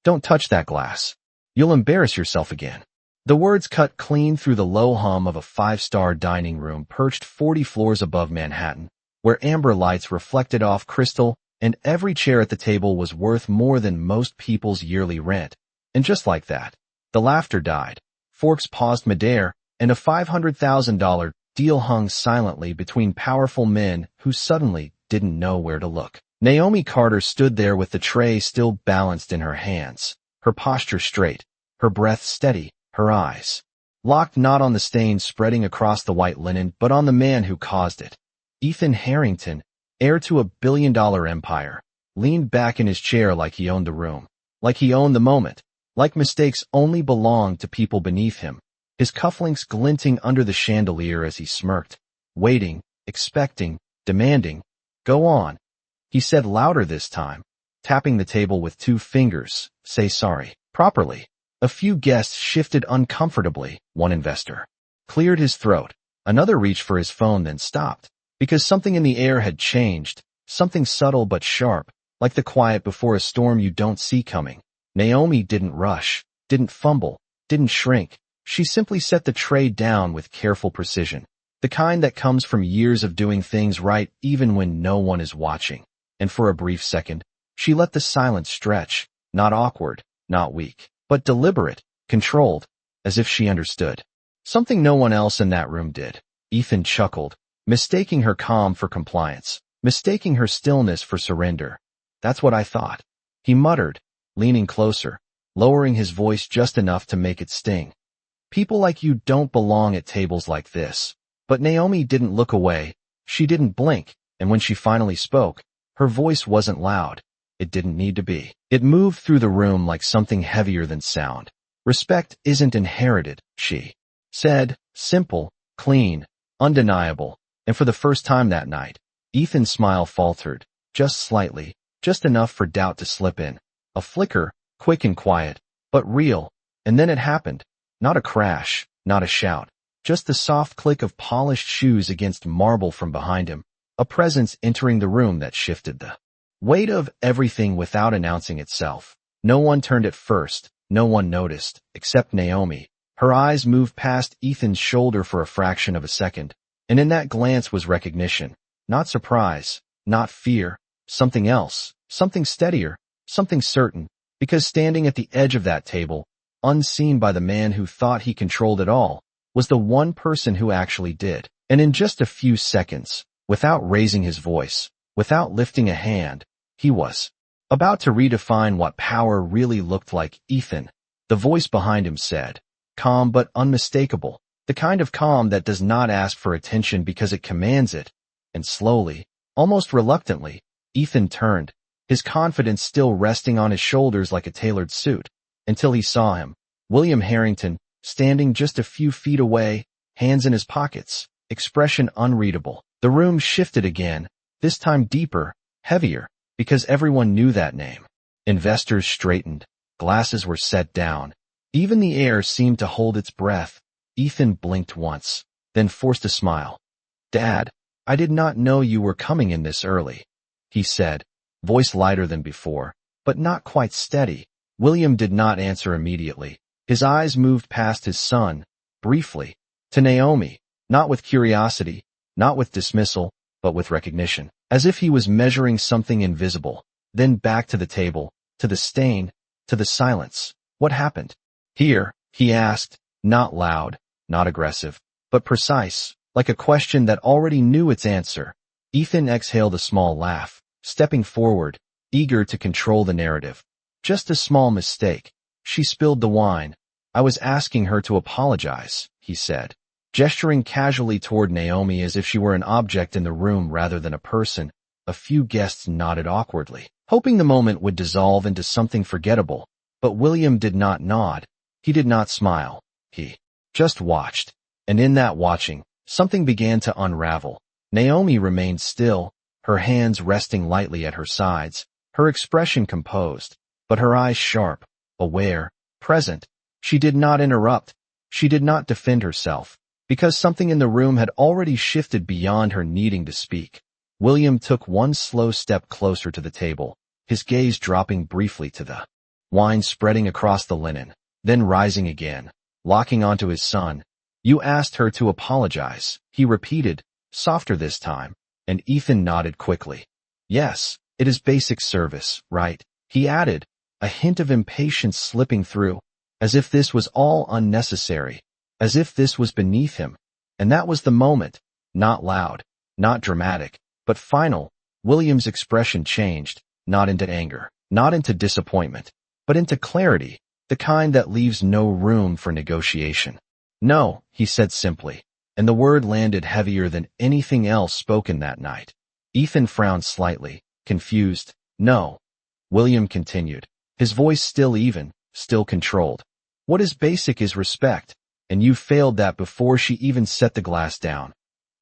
Don't touch that glass. You'll embarrass yourself again. The words cut clean through the low hum of a five-star dining room perched 40 floors above Manhattan, where amber lights reflected off crystal, and every chair at the table was worth more than most people's yearly rent. And just like that, the laughter died. Forks paused midair, and a $500,000 deal hung silently between powerful men who suddenly didn't know where to look. Naomi Carter stood there with the tray still balanced in her hands, her posture straight, her breath steady, her eyes locked not on the stain spreading across the white linen but on the man who caused it. Ethan Harrington, heir to $1 billion empire, leaned back in his chair like he owned the room, like he owned the moment, like mistakes only belonged to people beneath him, his cufflinks glinting under the chandelier as he smirked, waiting, expecting, demanding. Go on, he said louder this time, tapping the table with 2 fingers. Say sorry. Properly. A few guests shifted uncomfortably. One investor cleared his throat. Another reached for his phone then stopped, because something in the air had changed, something subtle but sharp, like the quiet before a storm you don't see coming. Naomi didn't rush, didn't fumble, didn't shrink. She simply set the tray down with careful precision, the kind that comes from years of doing things right even when no one is watching. And for a brief second, she let the silence stretch, not awkward, not weak, but deliberate, controlled, as if she understood. Something no one else in that room did. Ethan chuckled, mistaking her calm for compliance, mistaking her stillness for surrender. That's what I thought, he muttered, leaning closer, lowering his voice just enough to make it sting. People like you don't belong at tables like this. But Naomi didn't look away, she didn't blink, and when she finally spoke, her voice wasn't loud. It didn't need to be. It moved through the room like something heavier than sound. Respect isn't inherited, she said, simple, clean, undeniable, and for the first time that night, Ethan's smile faltered, just slightly, just enough for doubt to slip in. A flicker, quick and quiet, but real, and then it happened. Not a crash, not a shout, just the soft click of polished shoes against marble from behind him, a presence entering the room that shifted the weight of everything without announcing itself. No one turned at first, no one noticed, except Naomi. Her eyes moved past Ethan's shoulder for a fraction of a second, and in that glance was recognition, not surprise, not fear, something else, something steadier, something certain, because standing at the edge of that table, unseen by the man who thought he controlled it all, was the one person who actually did. And in just a few seconds, without raising his voice, without lifting a hand, he was about to redefine what power really looked like. Ethan, the voice behind him said, calm but unmistakable, the kind of calm that does not ask for attention because it commands it. And slowly, almost reluctantly, Ethan turned, his confidence still resting on his shoulders like a tailored suit, until he saw him, William Harrington, standing just a few feet away, hands in his pockets, expression unreadable. The room shifted again, this time deeper, heavier, because everyone knew that name. Investors straightened, glasses were set down. Even the air seemed to hold its breath. Ethan blinked once, then forced a smile. Dad, I did not know you were coming in this early, he said, voice lighter than before, but not quite steady. William did not answer immediately. His eyes moved past his son, briefly, to Naomi, not with curiosity, not with dismissal, but with recognition, as if he was measuring something invisible. Then back to the table, to the stain, to the silence. What happened? Here, he asked, not loud, not aggressive, but precise, like a question that already knew its answer. Ethan exhaled a small laugh, stepping forward, eager to control the narrative. Just a small mistake. She spilled the wine. I was asking her to apologize, he said, gesturing casually toward Naomi as if she were an object in the room rather than a person. A few guests nodded awkwardly, hoping the moment would dissolve into something forgettable. But William did not nod. He did not smile. He just watched. And in that watching, something began to unravel. Naomi remained still, her hands resting lightly at her sides, her expression composed, but her eyes sharp, aware, present. She did not interrupt. She did not defend herself, because something in the room had already shifted beyond her needing to speak. William took one slow step closer to the table, his gaze dropping briefly to the wine spreading across the linen, then rising again, locking onto his son. You asked her to apologize, he repeated, softer this time, and Ethan nodded quickly. Yes, it is basic service, right? He added, a hint of impatience slipping through, as if this was all unnecessary, as if this was beneath him. And that was the moment, not loud, not dramatic, but final. William's expression changed, not into anger, not into disappointment, but into clarity, the kind that leaves no room for negotiation. No, he said simply, and the word landed heavier than anything else spoken that night. Ethan frowned slightly, confused. No. William continued, his voice still even, still controlled. What is basic is respect, and you failed that before she even set the glass down.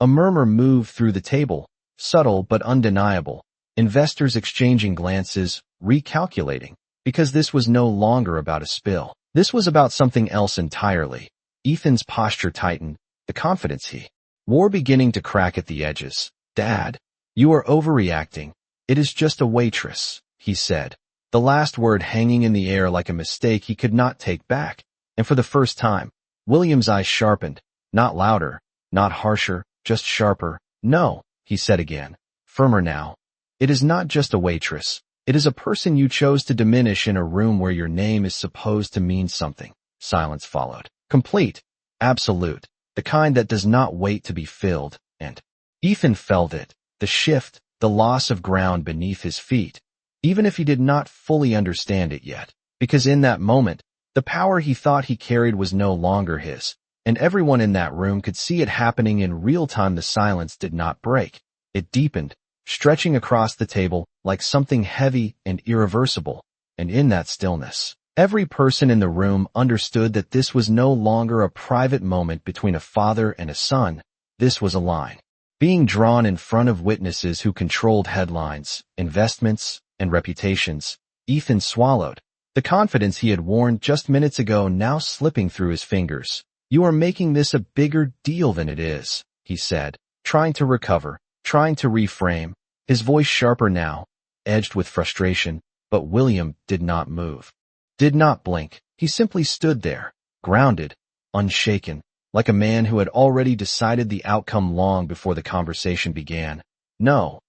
A murmur moved through the table, subtle but undeniable, investors exchanging glances, recalculating, because this was no longer about a spill. This was about something else entirely. Ethan's posture tightened, the confidence he wore beginning to crack at the edges. Dad, you are overreacting. It is just a waitress, he said, the last word hanging in the air like a mistake he could not take back. And for the first time, William's eyes sharpened, not louder, not harsher, just sharper. No, he said again, firmer now. It is not just a waitress. It is a person you chose to diminish in a room where your name is supposed to mean something. Silence followed. Complete. Absolute. The kind that does not wait to be filled. And Ethan felt it. The shift, the loss of ground beneath his feet. Even if he did not fully understand it yet. Because in that moment, the power he thought he carried was no longer his. And everyone in that room could see it happening in real time. The silence did not break. It deepened, stretching across the table like something heavy and irreversible. And in that stillness, every person in the room understood that this was no longer a private moment between a father and a son. This was a line being drawn in front of witnesses who controlled headlines, investments, and reputations. Ethan swallowed, the confidence he had worn just minutes ago now slipping through his fingers. You are making this a bigger deal than it is, he said, trying to recover, trying to reframe, his voice sharper now, edged with frustration. But William did not move, did not blink. He simply stood there, grounded, unshaken, like a man who had already decided the outcome long before the conversation began. No,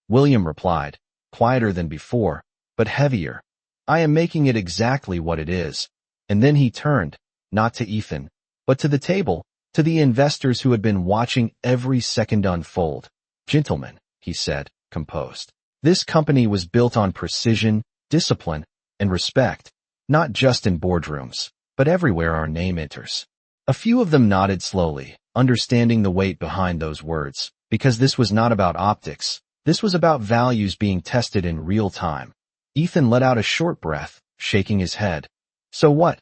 William replied, quieter than before, but heavier. I am making it exactly what it is. And then he turned, not to Ethan, but to the table, to the investors who had been watching every second unfold. Gentlemen, he said, composed. This company was built on precision, discipline, and respect, not just in boardrooms, but everywhere our name enters. A few of them nodded slowly, understanding the weight behind those words, because this was not about optics. This was about values being tested in real time. Ethan let out a short breath, shaking his head. So what?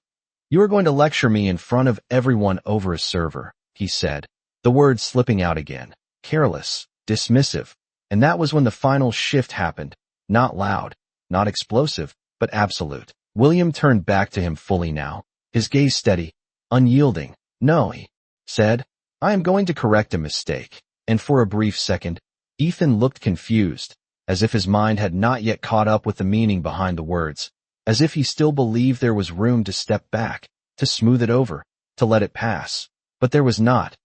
You are going to lecture me in front of everyone over a server, he said, the words slipping out again, careless, dismissive. And that was when the final shift happened, not loud, not explosive, but absolute. William turned back to him fully now, his gaze steady, unyielding. No, he said, I am going to correct a mistake. And for a brief second, Ethan looked confused, as if his mind had not yet caught up with the meaning behind the words, as if he still believed there was room to step back, to smooth it over, to let it pass. But there was not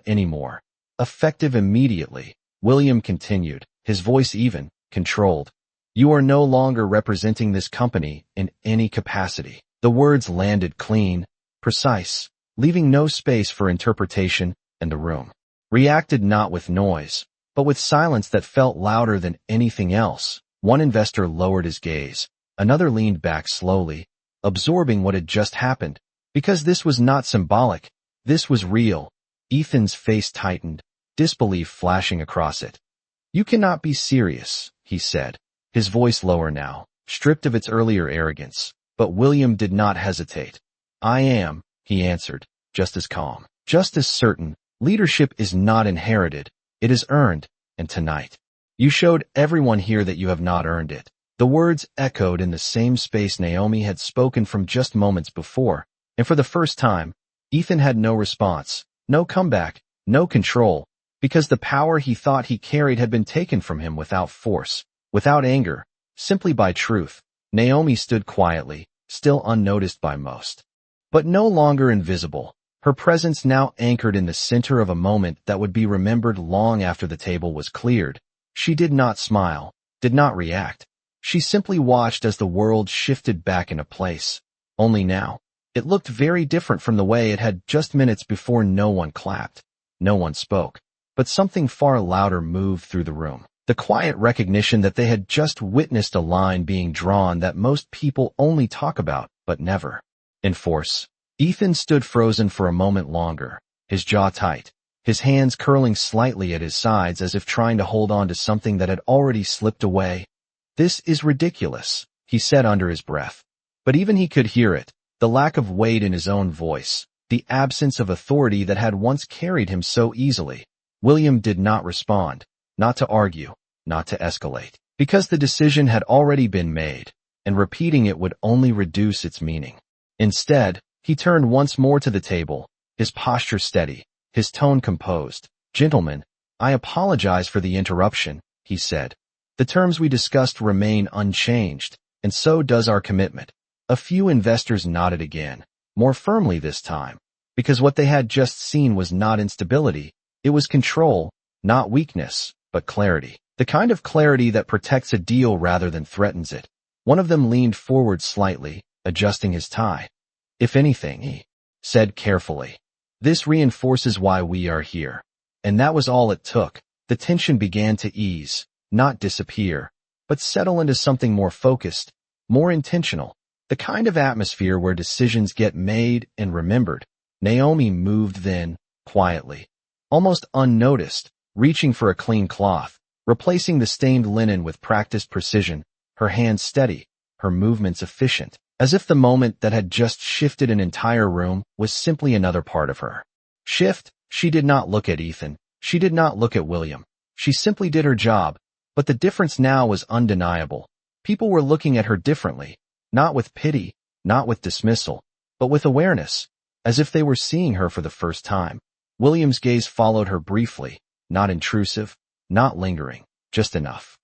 anymore. Effective immediately, William continued, his voice even, controlled. You are no longer representing this company in any capacity. The words landed clean, precise, leaving no space for interpretation, and the room reacted not with noise, but with silence that felt louder than anything else. One investor lowered his gaze. Another leaned back slowly, absorbing what had just happened. Because this was not symbolic. This was real. Ethan's face tightened, disbelief flashing across it. You cannot be serious, he said, his voice lower now, stripped of its earlier arrogance. But William did not hesitate. I am, he answered, just as calm, just as certain. Leadership is not inherited. It is earned, and tonight, you showed everyone here that you have not earned it. The words echoed in the same space Naomi had spoken from just moments before, and for the first time, Ethan had no response, no comeback, no control, because the power he thought he carried had been taken from him without force, without anger, simply by truth. Naomi stood quietly, still unnoticed by most. But no longer invisible, her presence now anchored in the center of a moment that would be remembered long after the table was cleared. She did not smile, did not react. She simply watched as the world shifted back into place. Only now, it looked very different from the way it had just minutes before. No one clapped. No one spoke. But something far louder moved through the room. The quiet recognition that they had just witnessed a line being drawn that most people only talk about, but never enforce. Ethan stood frozen for a moment longer, his jaw tight, his hands curling slightly at his sides as if trying to hold on to something that had already slipped away. "This is ridiculous," he said under his breath. But even he could hear it, the lack of weight in his own voice, the absence of authority that had once carried him so easily. William did not respond, not to argue, not to escalate, because the decision had already been made, and repeating it would only reduce its meaning. Instead, he turned once more to the table, his posture steady, his tone composed. "Gentlemen, I apologize for the interruption," he said. "The terms we discussed remain unchanged, and so does our commitment." A few investors nodded again, more firmly this time, because what they had just seen was not instability, it was control, not weakness, but clarity. The kind of clarity that protects a deal rather than threatens it. One of them leaned forward slightly, adjusting his tie. "If anything," he said carefully, "this reinforces why we are here." And that was all it took. The tension began to ease, not disappear, but settle into something more focused, more intentional, the kind of atmosphere where decisions get made and remembered. Naomi moved then, quietly, almost unnoticed, reaching for a clean cloth, replacing the stained linen with practiced precision, her hands steady, her movements efficient, as if the moment that had just shifted an entire room was simply another part of her. Shift. She did not look at Ethan. She did not look at William. She simply did her job, but the difference now was undeniable. People were looking at her differently, not with pity, not with dismissal, but with awareness, as if they were seeing her for the first time. William's gaze followed her briefly, not intrusive, not lingering, just enough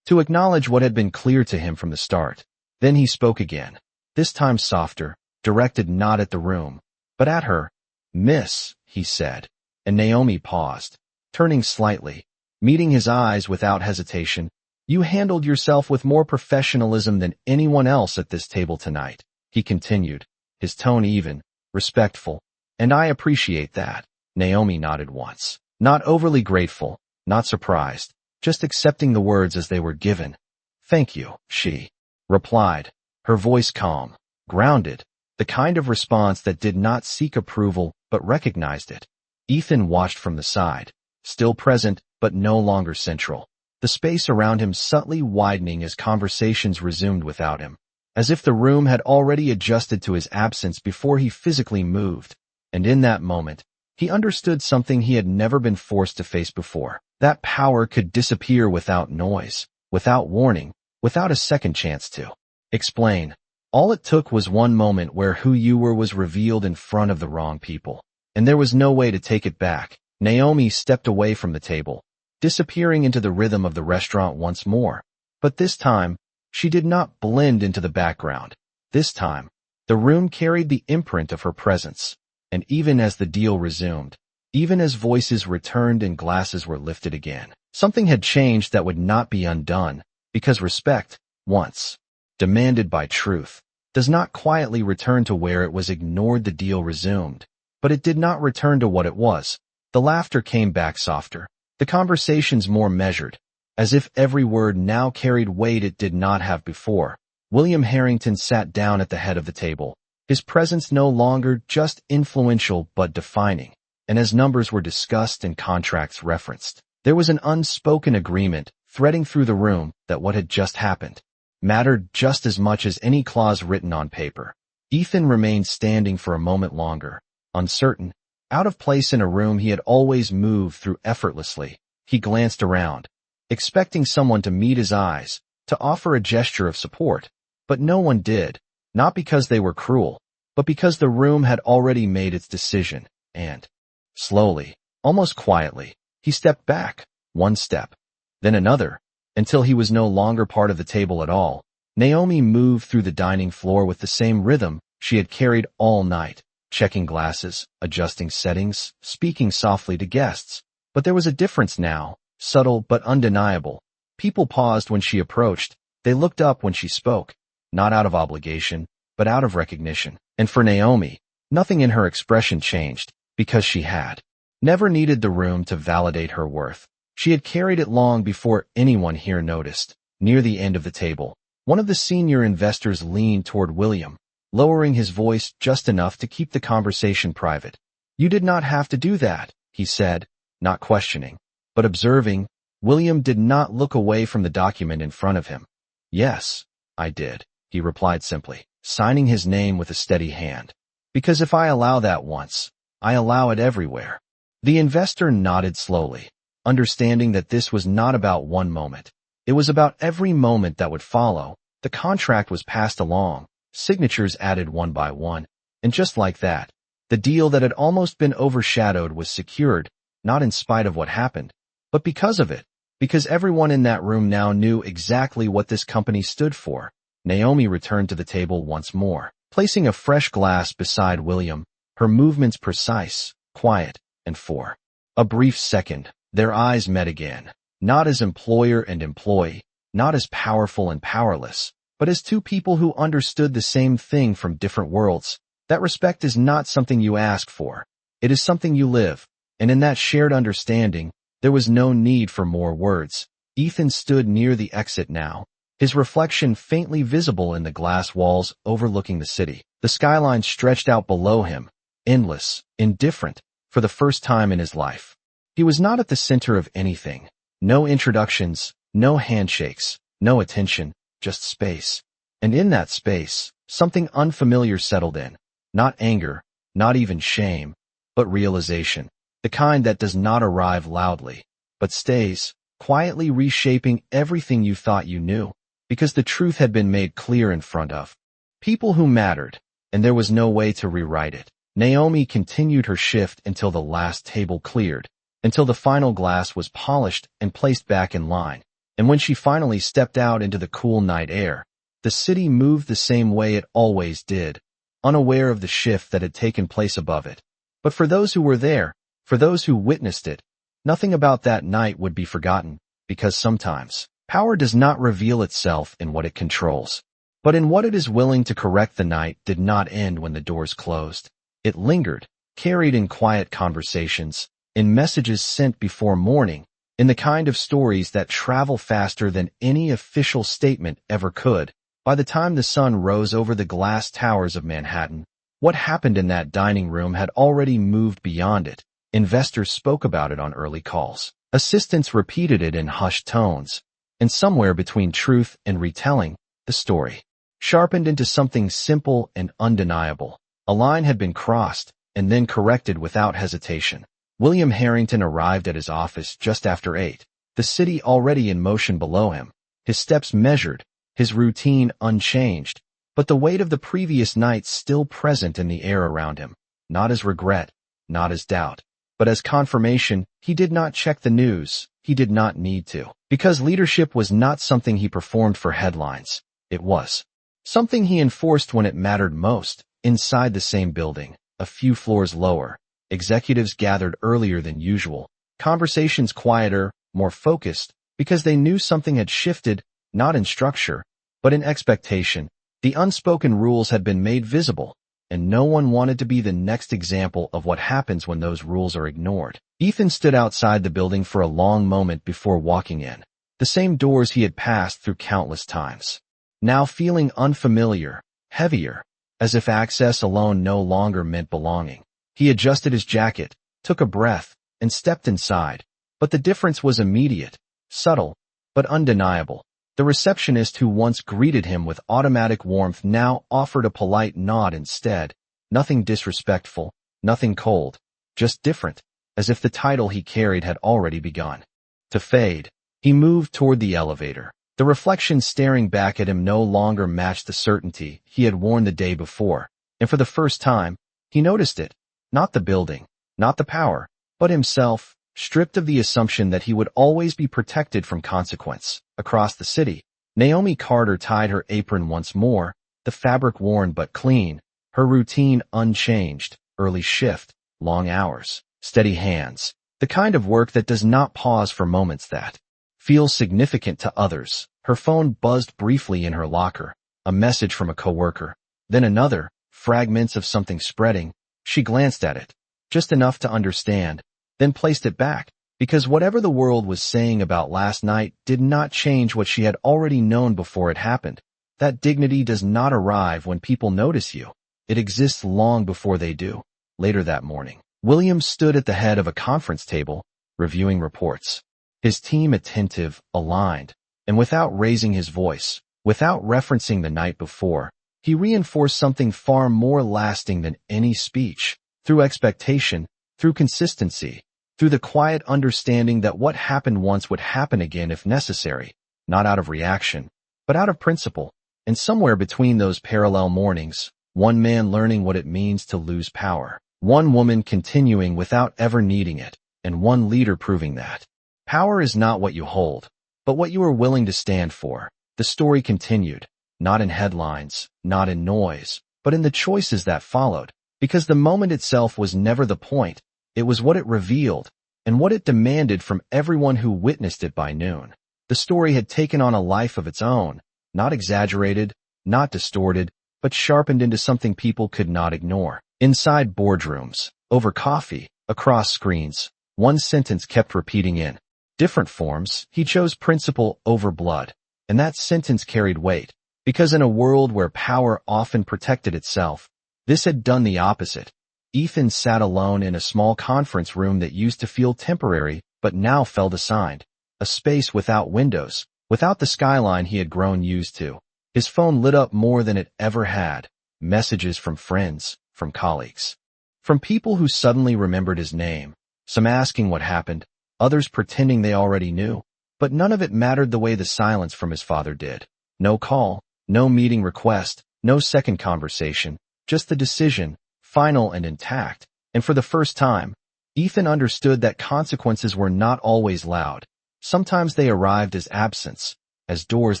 to acknowledge what had been clear to him from the start. Then he spoke again, this time softer, directed not at the room, but at her. "Miss," he said, and Naomi paused, turning slightly, meeting his eyes without hesitation. "You handled yourself with more professionalism than anyone else at this table tonight," he continued, his tone even, respectful, "and I appreciate that." Naomi nodded once, not overly grateful, not surprised, just accepting the words as they were given. "Thank you," she replied, her voice calm, grounded, the kind of response that did not seek approval but recognized it. Ethan watched from the side, still present but no longer central, the space around him subtly widening as conversations resumed without him, as if the room had already adjusted to his absence before he physically moved. And in that moment, he understood something he had never been forced to face before. That power could disappear without noise, without warning, without a second chance to explain. All it took was one moment where who you were was revealed in front of the wrong people, and there was no way to take it back. Naomi stepped away from the table, disappearing into the rhythm of the restaurant once more. But this time, she did not blend into the background. This time, the room carried the imprint of her presence. And even as the deal resumed, even as voices returned and glasses were lifted again, something had changed that would not be undone, because respect, once demanded by truth, does not quietly return to where it was ignored. The deal resumed, but it did not return to what it was. The laughter came back softer, the conversations more measured, as if every word now carried weight it did not have before. William Harrington sat down at the head of the table, his presence no longer just influential but defining, and as numbers were discussed and contracts referenced, there was an unspoken agreement threading through the room that what had just happened mattered just as much as any clause written on paper. Ethan remained standing for a moment longer, uncertain, out of place in a room he had always moved through effortlessly. He glanced around, expecting someone to meet his eyes, to offer a gesture of support, but no one did. Not because they were cruel, but because the room had already made its decision, and, slowly, almost quietly, he stepped back, one step, then another, until he was no longer part of the table at all. Naomi moved through the dining floor with the same rhythm she had carried all night, checking glasses, adjusting settings, speaking softly to guests. But there was a difference now, subtle but undeniable. People paused when she approached. They looked up when she spoke, not out of obligation, but out of recognition. And for Naomi, nothing in her expression changed, because she had never needed the room to validate her worth. She had carried it long before anyone here noticed. Near the end of the table, one of the senior investors leaned toward William, lowering his voice just enough to keep the conversation private. "You did not have to do that," he said, not questioning, but observing. William did not look away from the document in front of him. "Yes, I did," he replied simply, signing his name with a steady hand. "Because if I allow that once, I allow it everywhere." The investor nodded slowly, understanding that this was not about one moment. It was about every moment that would follow. The contract was passed along, signatures added one by one, and just like that, the deal that had almost been overshadowed was secured, not in spite of what happened, but because of it, because everyone in that room now knew exactly what this company stood for. Naomi returned to the table once more, placing a fresh glass beside William, her movements precise, quiet, and for a brief second, their eyes met again, not as employer and employee, not as powerful and powerless, but as two people who understood the same thing from different worlds. That respect is not something you ask for. It is something you live, and in that shared understanding, there was no need for more words. Ethan stood near the exit now, his reflection faintly visible in the glass walls overlooking the city. The skyline stretched out below him, endless, indifferent, for the first time in his life. He was not at the center of anything. No introductions, no handshakes, no attention, just space. And in that space, something unfamiliar settled in. Not anger, not even shame, but realization. The kind that does not arrive loudly, but stays, quietly reshaping everything you thought you knew, because the truth had been made clear in front of people who mattered, and there was no way to rewrite it. Naomi continued her shift until the last table cleared, until the final glass was polished and placed back in line. And when she finally stepped out into the cool night air, the city moved the same way it always did, unaware of the shift that had taken place above it. But for those who were there, for those who witnessed it, nothing about that night would be forgotten, because sometimes power does not reveal itself in what it controls, but in what it is willing to correct. The night did not end when the doors closed. It lingered, carried in quiet conversations, in messages sent before morning, in the kind of stories that travel faster than any official statement ever could. By the time the sun rose over the glass towers of Manhattan, what happened in that dining room had already moved beyond it. Investors spoke about it on early calls. Assistants repeated it in hushed tones. And somewhere between truth and retelling, the story sharpened into something simple and undeniable. A line had been crossed, and then corrected without hesitation. William Harrington arrived at his office just after 8, the city already in motion below him, his steps measured, his routine unchanged, but the weight of the previous night still present in the air around him, not as regret, not as doubt, but as confirmation. He did not check the news. He did not need to, because leadership was not something he performed for headlines. It was something he enforced when it mattered most. Inside the same building, a few floors lower, executives gathered earlier than usual, conversations quieter, more focused, because they knew something had shifted, not in structure, but in expectation. The unspoken rules had been made visible, and no one wanted to be the next example of what happens when those rules are ignored. Ethan stood outside the building for a long moment before walking in, the same doors he had passed through countless times. Now feeling unfamiliar, heavier, as if access alone no longer meant belonging. He adjusted his jacket, took a breath, and stepped inside. But the difference was immediate, subtle, but undeniable. The receptionist who once greeted him with automatic warmth now offered a polite nod instead. Nothing disrespectful, nothing cold, just different, as if the title he carried had already begun to fade. He moved toward the elevator. The reflection staring back at him no longer matched the certainty he had worn the day before, and for the first time, he noticed it. Not the building, not the power, but himself, stripped of the assumption that he would always be protected from consequence. Across the city, Naomi Carter tied her apron once more, the fabric worn but clean, her routine unchanged, early shift, long hours, steady hands, the kind of work that does not pause for moments that feel significant to others. Her phone buzzed briefly in her locker, a message from a coworker, then another, fragments of something spreading. She glanced at it, just enough to understand, then placed it back, because whatever the world was saying about last night did not change what she had already known before it happened. That dignity does not arrive when people notice you. It exists long before they do. Later that morning, William stood at the head of a conference table, reviewing reports. His team attentive, aligned, and without raising his voice, without referencing the night before, he reinforced something far more lasting than any speech, through expectation, through consistency, through the quiet understanding that what happened once would happen again if necessary, not out of reaction, but out of principle. And somewhere between those parallel mornings, one man learning what it means to lose power, one woman continuing without ever needing it, and one leader proving that power is not what you hold, but what you are willing to stand for. The story continued, not in headlines, not in noise, but in the choices that followed, because the moment itself was never the point. It was what it revealed, and what it demanded from everyone who witnessed it by noon. The story had taken on a life of its own, not exaggerated, not distorted, but sharpened into something people could not ignore. Inside boardrooms, over coffee, across screens, one sentence kept repeating in different forms. He chose principle over blood, and that sentence carried weight, because in a world where power often protected itself, this had done the opposite. Ethan sat alone in a small conference room that used to feel temporary, but now felt assigned. A space without windows, without the skyline he had grown used to. His phone lit up more than it ever had. Messages from friends, from colleagues, from people who suddenly remembered his name, some asking what happened, others pretending they already knew. But none of it mattered the way the silence from his father did. No call, no meeting request, no second conversation, just the decision, final and intact. And for the first time, Ethan understood that consequences were not always loud. Sometimes they arrived as absence, as doors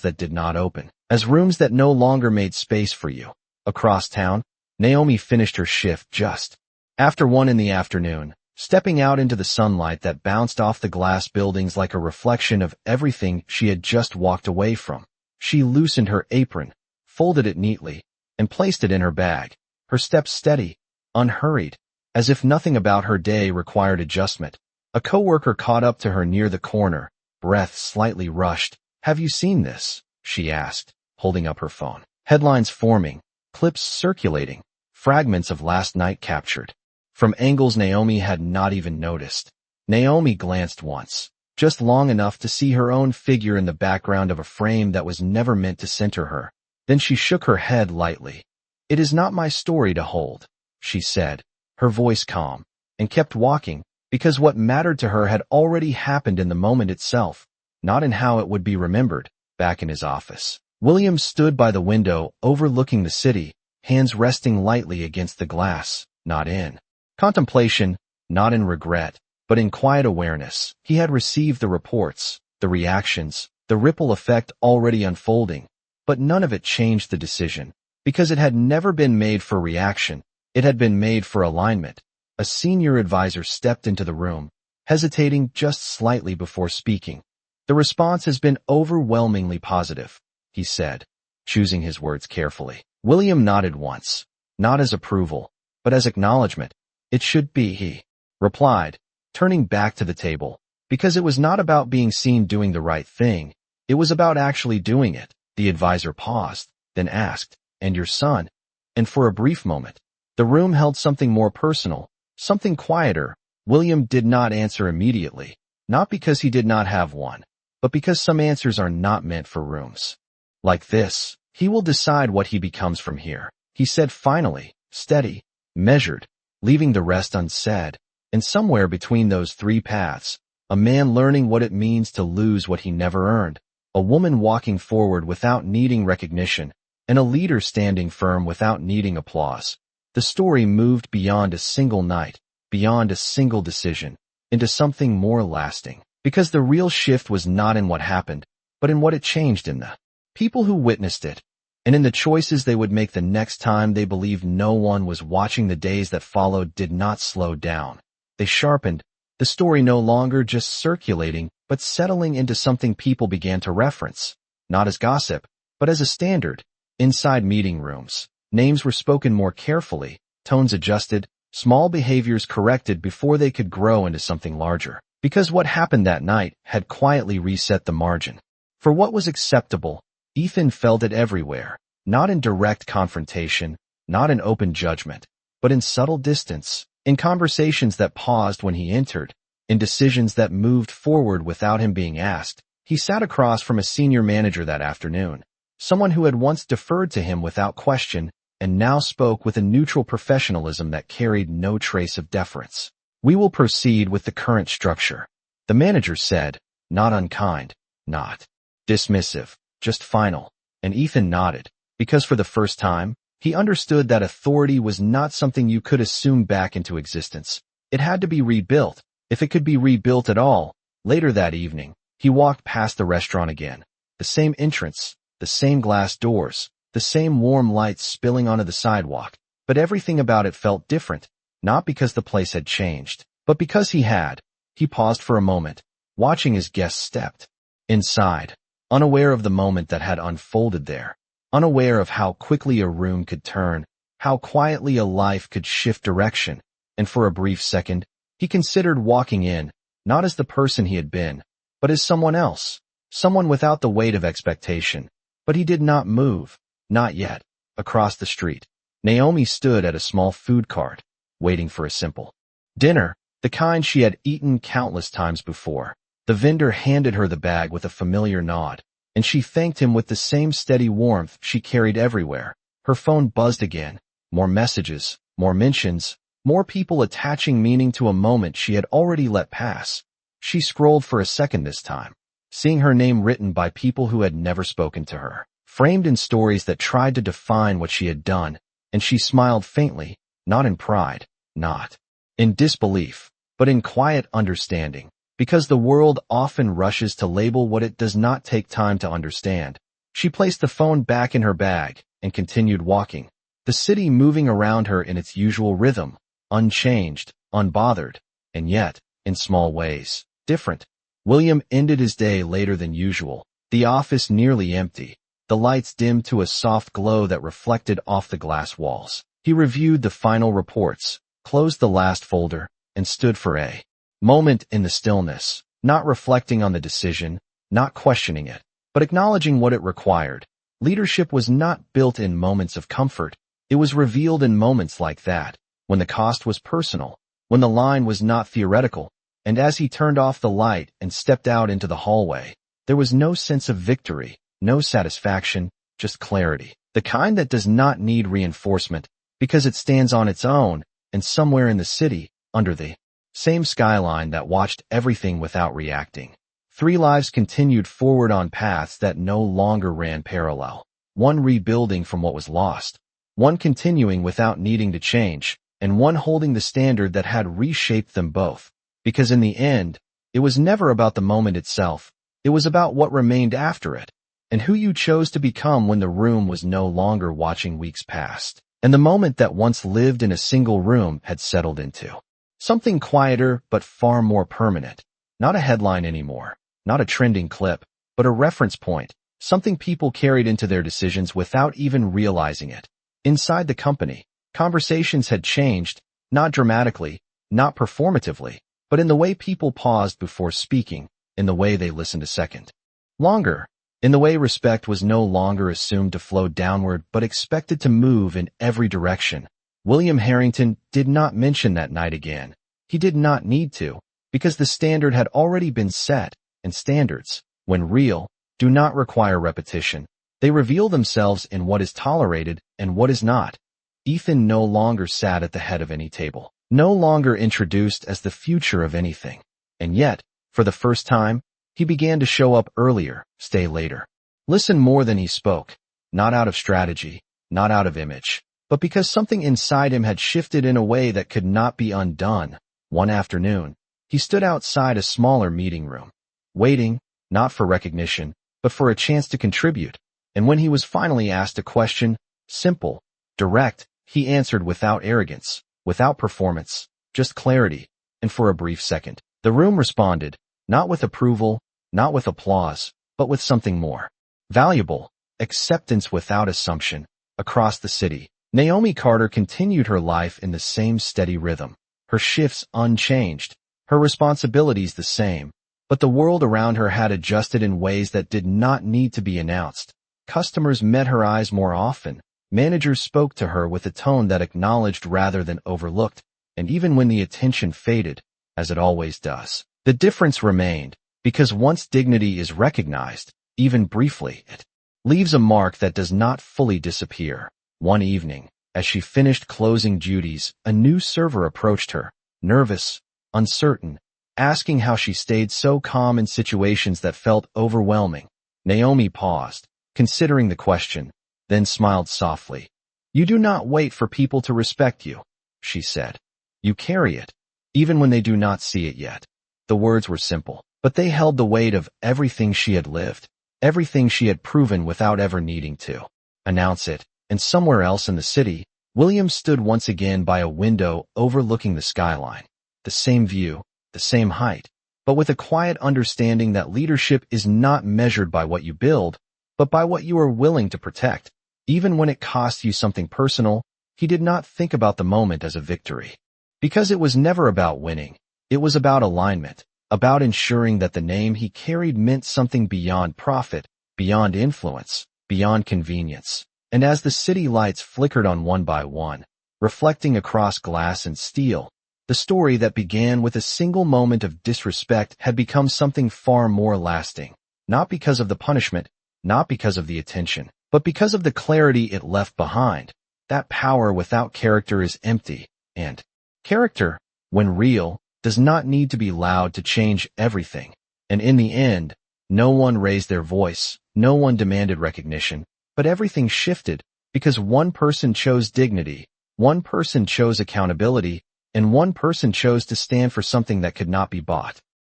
that did not open, as rooms that no longer made space for you. Across town, Naomi finished her shift just after 1 in the afternoon, stepping out into the sunlight that bounced off the glass buildings like a reflection of everything she had just walked away from. She loosened her apron, folded it neatly, and placed it in her bag, her steps steady, unhurried, as if nothing about her day required adjustment. A coworker caught up to her near the corner, breath slightly rushed. "Have you seen this?" she asked, holding up her phone. Headlines forming, clips circulating, fragments of last night captured. From angles Naomi had not even noticed. Naomi glanced once, just long enough to see her own figure in the background of a frame that was never meant to center her. Then she shook her head lightly. "It is not my story to hold," she said, her voice calm, and kept walking, because what mattered to her had already happened in the moment itself, not in how it would be remembered. Back in his office, William stood by the window overlooking the city, hands resting lightly against the glass, not in contemplation, not in regret, but in quiet awareness. He had received the reports, the reactions, the ripple effect already unfolding, but none of it changed the decision, because it had never been made for reaction. It had been made for alignment. A senior advisor stepped into the room, hesitating just slightly before speaking. "The response has been overwhelmingly positive," he said, choosing his words carefully. William nodded once, not as approval, but as acknowledgement. "It should be," he replied, turning back to the table, because it was not about being seen doing the right thing. It was about actually doing it. The advisor paused, then asked, "And your son?" And for a brief moment, the room held something more personal, something quieter. William did not answer immediately, not because he did not have one, but because some answers are not meant for rooms like this. "He will decide what he becomes from here," he said finally, steady, measured, leaving the rest unsaid. And somewhere between those three paths, a man learning what it means to lose what he never earned, a woman walking forward without needing recognition, and a leader standing firm without needing applause. The story moved beyond a single night, beyond a single decision, into something more lasting, because the real shift was not in what happened, but in what it changed in the people who witnessed it, and in the choices they would make the next time they believed no one was watching. The days that followed did not slow down. They sharpened, the story no longer just circulating, but settling into something people began to reference, not as gossip, but as a standard. Inside meeting rooms, names were spoken more carefully, tones adjusted, small behaviors corrected before they could grow into something larger. Because what happened that night had quietly reset the margin. For what was acceptable, Ethan felt it everywhere, not in direct confrontation, not in open judgment, but in subtle distance, in conversations that paused when he entered, in decisions that moved forward without him being asked. He sat across from a senior manager that afternoon, someone who had once deferred to him without question and now spoke with a neutral professionalism that carried no trace of deference. "We will proceed with the current structure," the manager said, not unkind, not dismissive, just final. And Ethan nodded, because for the first time, he understood that authority was not something you could assume back into existence. It had to be rebuilt, if it could be rebuilt at all. Later that evening, he walked past the restaurant again. The same entrance, the same glass doors, the same warm lights spilling onto the sidewalk, but everything about it felt different, not because the place had changed, but because he had. He paused for a moment, watching as guests stepped inside, unaware of the moment that had unfolded there, unaware of how quickly a room could turn, how quietly a life could shift direction, and for a brief second, he considered walking in, not as the person he had been, but as someone else, someone without the weight of expectation. But he did not move, not yet. Across the street, Naomi stood at a small food cart, waiting for a simple dinner, the kind she had eaten countless times before. The vendor handed her the bag with a familiar nod, and she thanked him with the same steady warmth she carried everywhere. Her phone buzzed again. More messages, more mentions, more people attaching meaning to a moment she had already let pass. She scrolled for a second this time, seeing her name written by people who had never spoken to her, framed in stories that tried to define what she had done, and she smiled faintly, not in pride, not in disbelief, but in quiet understanding, because the world often rushes to label what it does not take time to understand. She placed the phone back in her bag and continued walking, the city moving around her in its usual rhythm, unchanged, unbothered, and yet, in small ways, different. William ended his day later than usual, the office nearly empty, the lights dimmed to a soft glow that reflected off the glass walls. He reviewed the final reports, closed the last folder, and stood for a moment in the stillness, not reflecting on the decision, not questioning it, but acknowledging what it required. Leadership was not built in moments of comfort. It was revealed in moments like that, when the cost was personal, when the line was not theoretical. And as he turned off the light and stepped out into the hallway, there was no sense of victory, no satisfaction, just clarity. The kind that does not need reinforcement, because it stands on its own, and somewhere in the city, under the same skyline that watched everything without reacting. 3 lives continued forward on paths that no longer ran parallel. One rebuilding from what was lost, one continuing without needing to change, and one holding the standard that had reshaped them both. Because in the end, it was never about the moment itself. It was about what remained after it, and who you chose to become when the room was no longer watching. Weeks passed, and the moment that once lived in a single room had settled into something quieter but far more permanent. Not a headline anymore, not a trending clip, but a reference point, something people carried into their decisions without even realizing it. Inside the company, conversations had changed, not dramatically, not performatively, but in the way people paused before speaking, in the way they listened a second longer, in the way respect was no longer assumed to flow downward but expected to move in every direction. William Harrington did not mention that night again. He did not need to, because the standard had already been set, and standards, when real, do not require repetition. They reveal themselves in what is tolerated and what is not. Ethan no longer sat at the head of any table, no longer introduced as the future of anything. And yet, for the first time, he began to show up earlier, stay later, listen more than he spoke, not out of strategy, not out of image, but because something inside him had shifted in a way that could not be undone. One afternoon, he stood outside a smaller meeting room, waiting, not for recognition, but for a chance to contribute. And when he was finally asked a question, simple, direct, he answered without arrogance, without performance, just clarity. And for a brief second, the room responded, not with approval, not with applause, but with something more valuable, acceptance without assumption. Across the city, Naomi Carter continued her life in the same steady rhythm, her shifts unchanged, her responsibilities the same, but the world around her had adjusted in ways that did not need to be announced. Customers met her eyes more often, managers spoke to her with a tone that acknowledged rather than overlooked, and even when the attention faded, as it always does, the difference remained, because once dignity is recognized, even briefly, it leaves a mark that does not fully disappear. One evening, as she finished closing duties, a new server approached her, nervous, uncertain, asking how she stayed so calm in situations that felt overwhelming. Naomi paused, considering the question, then smiled softly. "You do not wait for people to respect you," she said. "You carry it, even when they do not see it yet." The words were simple, but they held the weight of everything she had lived, everything she had proven without ever needing to announce it. And somewhere else in the city, William stood once again by a window overlooking the skyline. The same view, the same height, but with a quiet understanding that leadership is not measured by what you build, but by what you are willing to protect. Even when it costs you something personal, he did not think about the moment as a victory. Because it was never about winning. It was about alignment, about ensuring that the name he carried meant something beyond profit, beyond influence, beyond convenience. And as the city lights flickered on one by one, reflecting across glass and steel, the story that began with a single moment of disrespect had become something far more lasting, not because of the punishment, not because of the attention, but because of the clarity it left behind. That power without character is empty, and character, when real, does not need to be loud to change everything. And in the end, no one raised their voice, no one demanded recognition, but everything shifted because one person chose dignity, one person chose accountability, and one person chose to stand for something that could not be bought.